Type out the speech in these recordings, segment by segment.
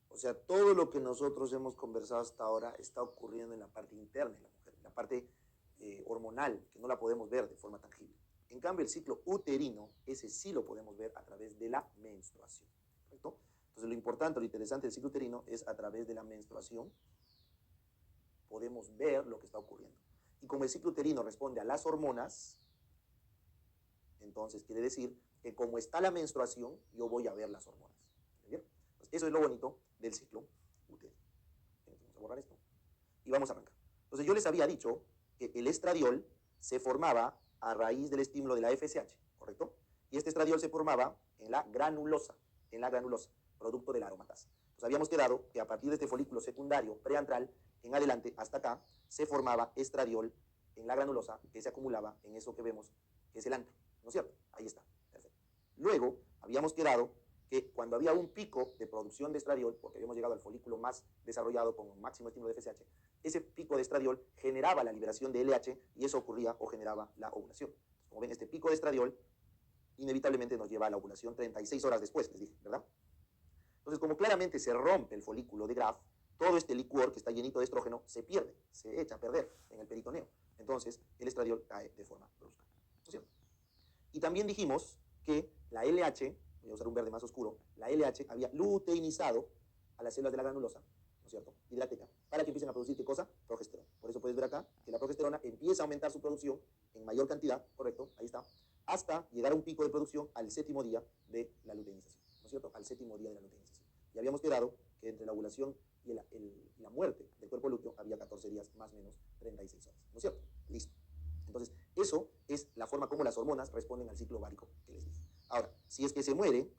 O sea, todo lo que nosotros hemos conversado hasta ahora está ocurriendo en la parte interna de la mujer, en la parte hormonal, que no la podemos ver de forma tangible. En cambio, el ciclo uterino, ese sí lo podemos ver a través de la menstruación, ¿correcto? Entonces, lo importante, lo interesante del ciclo uterino es a través de la menstruación podemos ver lo que está ocurriendo. Y como el ciclo uterino responde a las hormonas, entonces quiere decir que como está la menstruación, yo voy a ver las hormonas. ¿Bien? Entonces, eso es lo bonito del ciclo uterino. Vamos a borrar esto y vamos a arrancar. Entonces yo les había dicho que el estradiol se formaba a raíz del estímulo de la FSH, ¿correcto? Y este estradiol se formaba en la granulosa, producto de la aromatasa. Entonces habíamos quedado que a partir de este folículo secundario preantral en adelante hasta acá se formaba estradiol en la granulosa que se acumulaba en eso que vemos que es el antro, ¿no es cierto? Ahí está, perfecto. Luego habíamos quedado que cuando había un pico de producción de estradiol, porque habíamos llegado al folículo más desarrollado con un máximo estímulo de FSH, ese pico de estradiol generaba la liberación de LH y eso ocurría o generaba la ovulación. Como ven, este pico de estradiol inevitablemente nos lleva a la ovulación 36 horas después, les dije, ¿verdad? Entonces, como claramente se rompe el folículo de Graf, todo este licor que está llenito de estrógeno se pierde, se echa a perder en el peritoneo. Entonces, el estradiol cae de forma brusca. ¿No es cierto? Y también dijimos que la LH, voy a usar un verde más oscuro, la LH había luteinizado a las células de la granulosa, ¿no es cierto? Y de la teca, para que empiecen a producir, ¿qué cosa? Progesterona. Por eso puedes ver acá que la progesterona empieza a aumentar su producción en mayor cantidad, ¿correcto? Ahí está, hasta llegar a un pico de producción al séptimo día de la luteinización, ¿no es cierto? Al séptimo día de la luteinización. Y habíamos quedado que entre la ovulación y la muerte del cuerpo lúteo había 14 días, más o menos 36 horas, ¿no es cierto? Listo. Entonces, eso es la forma como las hormonas responden al ciclo ovárico que les dije. Ahora, si es que se muere,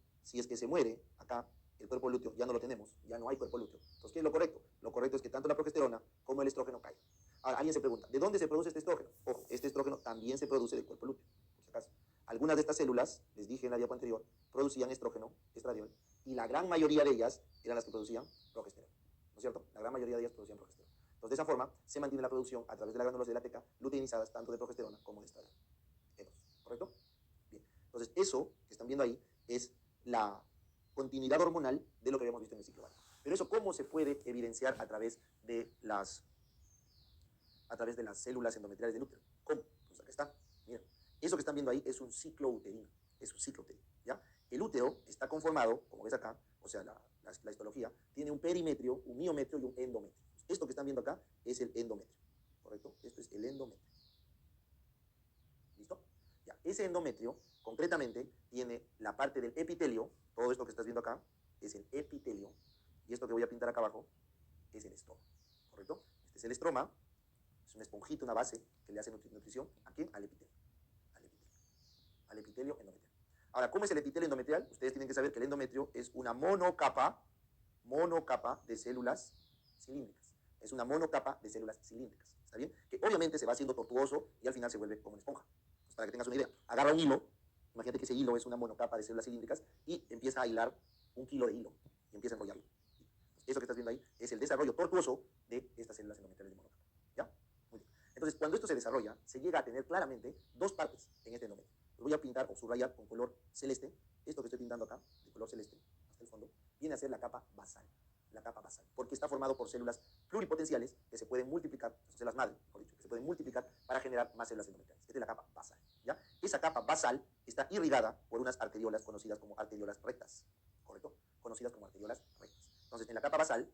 acá el cuerpo lúteo ya no lo tenemos, ya no hay cuerpo lúteo. Entonces, ¿qué es lo correcto? Lo correcto es que tanto la progesterona como el estrógeno caigan. Ahora, alguien se pregunta, ¿de dónde se produce este estrógeno? Ojo, este estrógeno también se produce del cuerpo lúteo, por si acaso. Algunas de estas células, les dije en la diapo anterior, producían estrógeno, estradiol, y la gran mayoría de ellas eran las que producían progesterona, ¿no es cierto? La gran mayoría de ellas producían progesterona. Entonces, de esa forma, se mantiene la producción a través de las glándulas de la teca luteinizadas tanto de progesterona como de estradiol. ¿Correcto? Bien. Entonces, eso que están viendo ahí es la continuidad hormonal de lo que habíamos visto en el ciclo ovárico. Pero eso, ¿cómo se puede evidenciar a través de las células endometriales del útero? ¿Cómo? Pues acá está. Miren, eso que están viendo ahí es un ciclo uterino. Es un ciclo uterino. ¿Ya? El útero está conformado, como ves acá, o sea, la histología, tiene un perimetrio, un miometrio y un endometrio. Esto que están viendo acá es el endometrio. ¿Correcto? Esto es el endometrio. ¿Listo? Ya, ese endometrio, concretamente, tiene la parte del epitelio, todo esto que estás viendo acá, es el epitelio, y esto que voy a pintar acá abajo es el estroma, ¿correcto? Este es el estroma, es una esponjita, una base que le hace nutrición, ¿a quién? Al epitelio, al epitelio endometrial. Ahora, ¿cómo es el epitelio endometrial? Ustedes tienen que saber que el endometrio es una monocapa de células cilíndricas. Es una monocapa de células cilíndricas, ¿está bien? Que obviamente se va haciendo tortuoso y al final se vuelve como una esponja. Pues para que tengas una idea, agarra un hilo, imagínate que ese hilo es una monocapa de células cilíndricas y empieza a hilar 1 kilo de hilo y empieza a enrollarlo. Eso que estás viendo ahí es el desarrollo tortuoso de estas células endometriales de monocapa. ¿Ya? Muy bien. Entonces, cuando esto se desarrolla, se llega a tener claramente dos partes en este endometrio. Lo voy a pintar o subrayar con color celeste. Esto que estoy pintando acá, de color celeste, hasta el fondo, viene a ser la capa basal. La capa basal, porque está formado por células pluripotenciales que se pueden multiplicar, son células madre, mejor dicho, que se pueden multiplicar para generar más células endometriales. Esta es la capa basal. ¿Ya? Esa capa basal está irrigada por unas arteriolas conocidas como arteriolas rectas, ¿correcto? Conocidas como arteriolas rectas. Entonces, en la capa basal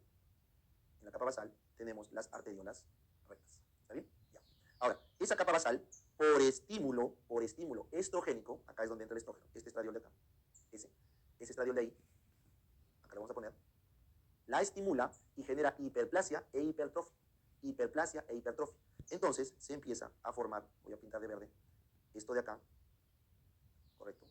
tenemos las arteriolas rectas. ¿Está bien? Ya. Ahora, esa capa basal, por estímulo estrogénico, acá es donde entra el estrógeno, este estradiol de acá, ese estradiol de ahí, acá lo vamos a poner, la estimula y genera hiperplasia e hipertrofia. Hiperplasia e hipertrofia. Entonces se empieza a formar, voy a pintar de verde, esto de acá, correcto,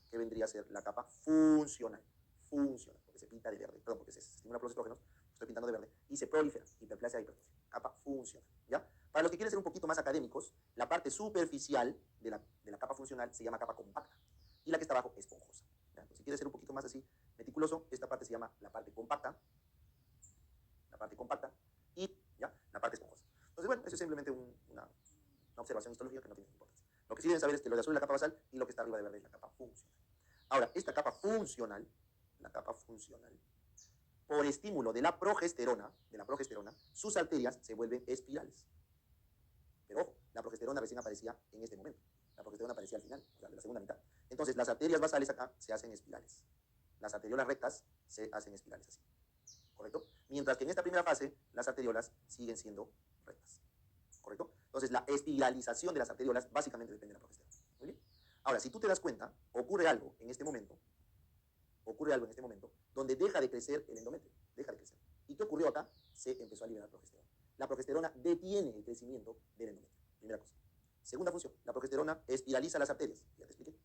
que vendría a ser la capa funcional. Funcional, porque se pinta de verde, perdón, porque se estimula por los estrógenos, estoy pintando de verde, y se prolifera, hiperplasia e hipertrofia, capa funcional, ¿ya? Para los que quieren ser un poquito más académicos, la parte superficial de la capa funcional se llama capa compacta, y la que está abajo esponjosa. ¿Ya? Entonces, si quieres ser un poquito más así meticuloso, esta parte se llama la parte compacta, y ¿ya? La parte esponjosa. Entonces, bueno, eso es simplemente una observación histológica que no tiene importancia. Lo que sí deben saber es que lo de azul es la capa basal y lo que está arriba de verde es la capa funcional. Ahora, esta capa funcional, por estímulo de la progesterona, sus arterias se vuelven espirales. Pero ojo, la progesterona recién aparecía en este momento. La progesterona aparecía al final, o sea, de la segunda mitad. Entonces, las arterias basales acá se hacen espirales. Las arteriolas rectas se hacen espirales así. ¿Correcto? Mientras que en esta primera fase, las arteriolas siguen siendo rectas. ¿Correcto? Entonces, la espiralización de las arteriolas básicamente depende de la progesterona. Muy bien. Ahora, si tú te das cuenta, ocurre algo en este momento, donde deja de crecer el endometrio. Deja de crecer. ¿Y qué ocurrió acá? Se empezó a liberar progesterona. La progesterona detiene el crecimiento del endometrio. Primera cosa. Segunda función, la progesterona espiraliza las arterias. Ya te expliqué.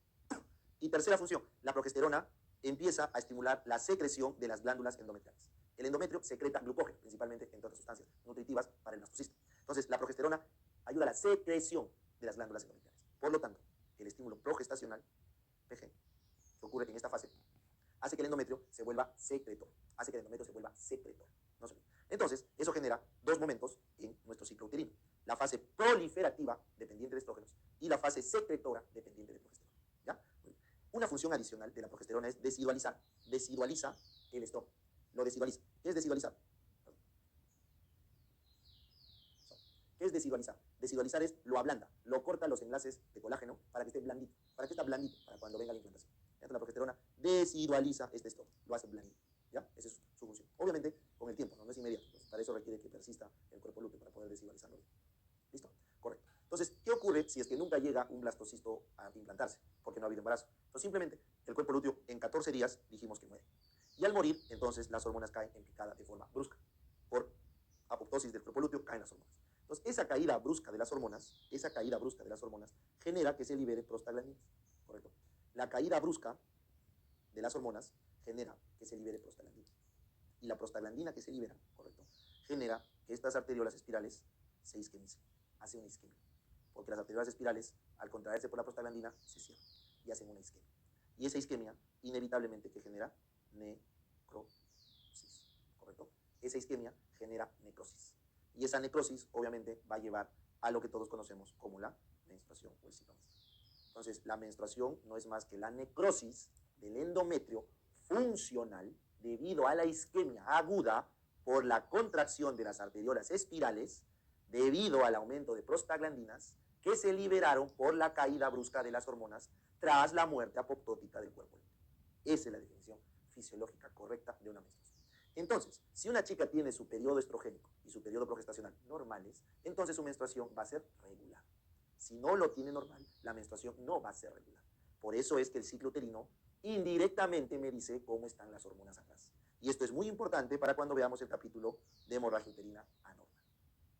Y tercera función, la progesterona empieza a estimular la secreción de las glándulas endometriales. El endometrio secreta glucógeno, principalmente, entre otras sustancias nutritivas para el blastocisto. Entonces, la progesterona ayuda a la secreción de las glándulas endometriales. Por lo tanto, el estímulo progestacional, PG, que ocurre en esta fase, hace que el endometrio se vuelva secretor. No se olvide. Entonces, eso genera dos momentos en nuestro ciclo uterino. La fase proliferativa, dependiente de estrógenos, y la fase secretora, dependiente de progesterona. ¿Ya? Una función adicional de la progesterona es desidualizar. Desidualiza el estrógeno. Lo desidualiza. ¿Qué es desidualizar? ¿Qué es desidualizar? Desidualizar es lo ablanda, lo corta los enlaces de colágeno para que esté blandito. ¿Para qué está blandito? Para cuando venga la implantación. Entonces la progesterona desidualiza este estrógeno, lo hace blandito. ¿Ya? Esa es su función. Obviamente, con el tiempo, no es inmediato. Pues para eso requiere que persista el cuerpo lúteo para poder desidualizarlo bien. ¿Listo? Correcto. Entonces, ¿qué ocurre si es que nunca llega un blastocisto a implantarse? Porque no ha habido embarazo. Entonces, simplemente, el cuerpo lúteo en 14 días dijimos que muere. Y al morir, entonces, las hormonas caen en picada de forma brusca. Por apoptosis del cuerpo lúteo caen las hormonas. Entonces, esa caída brusca de las hormonas genera que se libere prostaglandinas. ¿Correcto? La caída brusca de las hormonas genera que se libere prostaglandina. Y la prostaglandina que se libera, ¿correcto?, genera que estas arteriolas espirales se isquemicen. Hace una isquemia. Porque las arteriolas espirales, al contraerse por la prostaglandina, se cierran y hacen una isquemia. Y esa isquemia, inevitablemente, ¿qué genera? Necrosis. ¿Correcto? Esa isquemia genera necrosis. Y esa necrosis, obviamente, va a llevar a lo que todos conocemos como la menstruación o el ciclo menstrual. Entonces, la menstruación no es más que la necrosis del endometrio funcional debido a la isquemia aguda por la contracción de las arteriolas espirales debido al aumento de prostaglandinas que se liberaron por la caída brusca de las hormonas tras la muerte apoptótica del cuerpo. Esa es la definición fisiológica correcta de una menstruación. Entonces, si una chica tiene su periodo estrogénico y su periodo progestacional normales, entonces su menstruación va a ser regular. Si no lo tiene normal, la menstruación no va a ser regular. Por eso es que el ciclo uterino indirectamente me dice cómo están las hormonas atrás. Y esto es muy importante para cuando veamos el capítulo de hemorragia uterina anormal.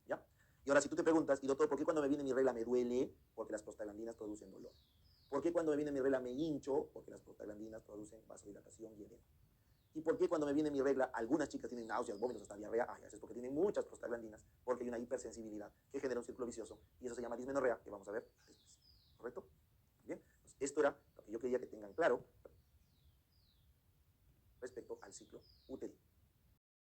¿Ya? Y ahora si tú te preguntas, y doctor, ¿por qué cuando me viene mi regla me duele? Porque las prostaglandinas producen dolor. ¿Por qué cuando me viene mi regla me hincho? Porque las prostaglandinas producen vasodilatación y edema. ¿Y por qué cuando me viene mi regla algunas chicas tienen náuseas, vómitos, hasta diarrea? Eso es porque tienen muchas prostaglandinas, porque hay una hipersensibilidad que genera un círculo vicioso, y eso se llama dismenorrea, que vamos a ver después. ¿Correcto? Bien, entonces, esto era lo que yo quería que tengan claro respecto al ciclo uterino.